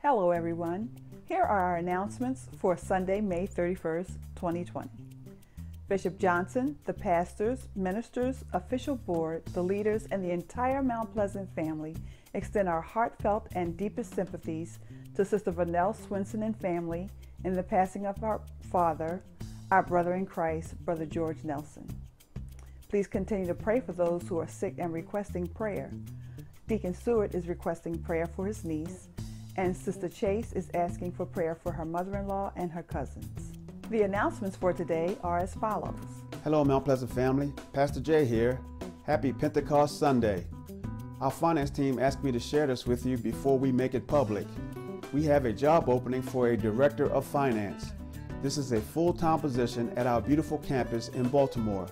Hello everyone. Here are our announcements for Sunday, May 31st, 2020. Bishop Johnson, the pastors, ministers, official board, the leaders, and the entire Mount Pleasant family extend our heartfelt and deepest sympathies to Sister Vernell Swinson and family in the passing of our father, our brother in Christ, Brother George Nelson. Please continue to pray for those who are sick and requesting prayer. Deacon Stewart is requesting prayer for his niece, and Sister Chase is asking for prayer for her mother-in-law and her cousins. The announcements for today are as follows. Hello, Mount Pleasant family. Pastor Jay here. Happy Pentecost Sunday. Our finance team asked me to share this with you before we make it public. We have a job opening for a director of finance. This is a full-time position at our beautiful campus in Baltimore.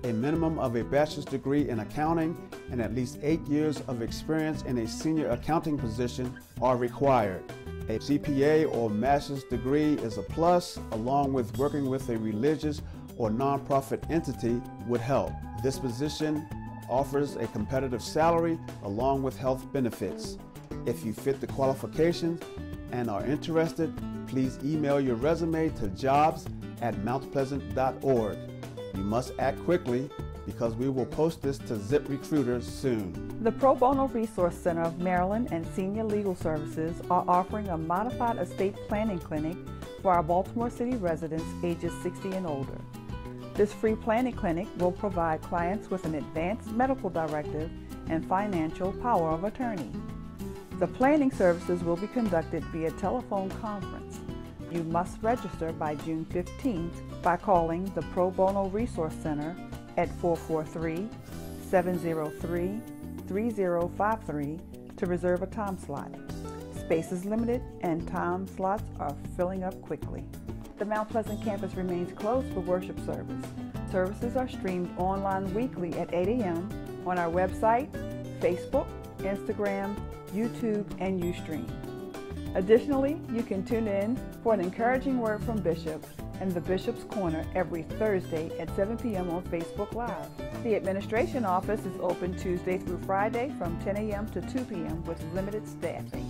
A minimum of a bachelor's degree in accounting and at least 8 years of experience in a senior accounting position are required. A CPA or master's degree is a plus, along with working with a religious or nonprofit entity would help. This position offers a competitive salary along with health benefits. If you fit the qualifications and are interested, please email your resume to jobs@mountpleasant.org. You must act quickly because we will post this to ZipRecruiter soon. The Pro Bono Resource Center of Maryland and Senior Legal Services are offering a modified estate planning clinic for our Baltimore City residents ages 60 and older. This free planning clinic will provide clients with an advanced medical directive and financial power of attorney. The planning services will be conducted via telephone conference. You must register by June 15th by calling the Pro Bono Resource Center at 443-703-3053 to reserve a time slot. Space is limited and time slots are filling up quickly. The Mount Pleasant campus remains closed for worship service. Services are streamed online weekly at 8 a.m. on our website, Facebook, Instagram, YouTube, and Ustream. Additionally, you can tune in for an encouraging word from Bishop and the Bishop's Corner every Thursday at 7 p.m. on Facebook Live. The administration office is open Tuesday through Friday from 10 a.m. to 2 p.m. with limited staffing.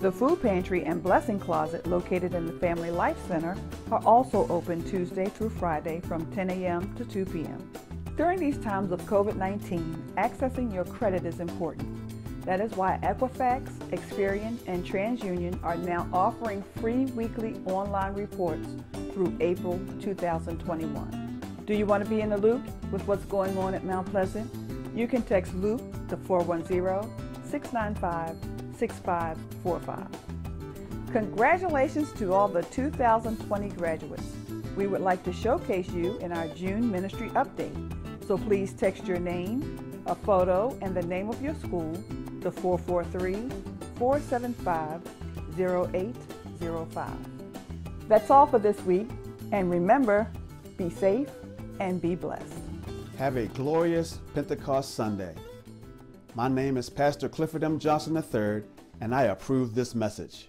The food pantry and blessing closet located in the Family Life Center are also open Tuesday through Friday from 10 a.m. to 2 p.m. During these times of COVID-19, accessing your credit is important. That is why Equifax, Experian, and TransUnion are now offering free weekly online reports through April 2021. Do you want to be in the loop with what's going on at Mount Pleasant? You can text LOOP to 410-695-6545. Congratulations to all the 2020 graduates. We would like to showcase you in our June ministry update. So please text your name, a photo, and the name of your school to 443-475-0805. That's all for this week, and remember, be safe and be blessed. Have a glorious Pentecost Sunday. My name is Pastor Clifford M. Johnson III, and I approve this message.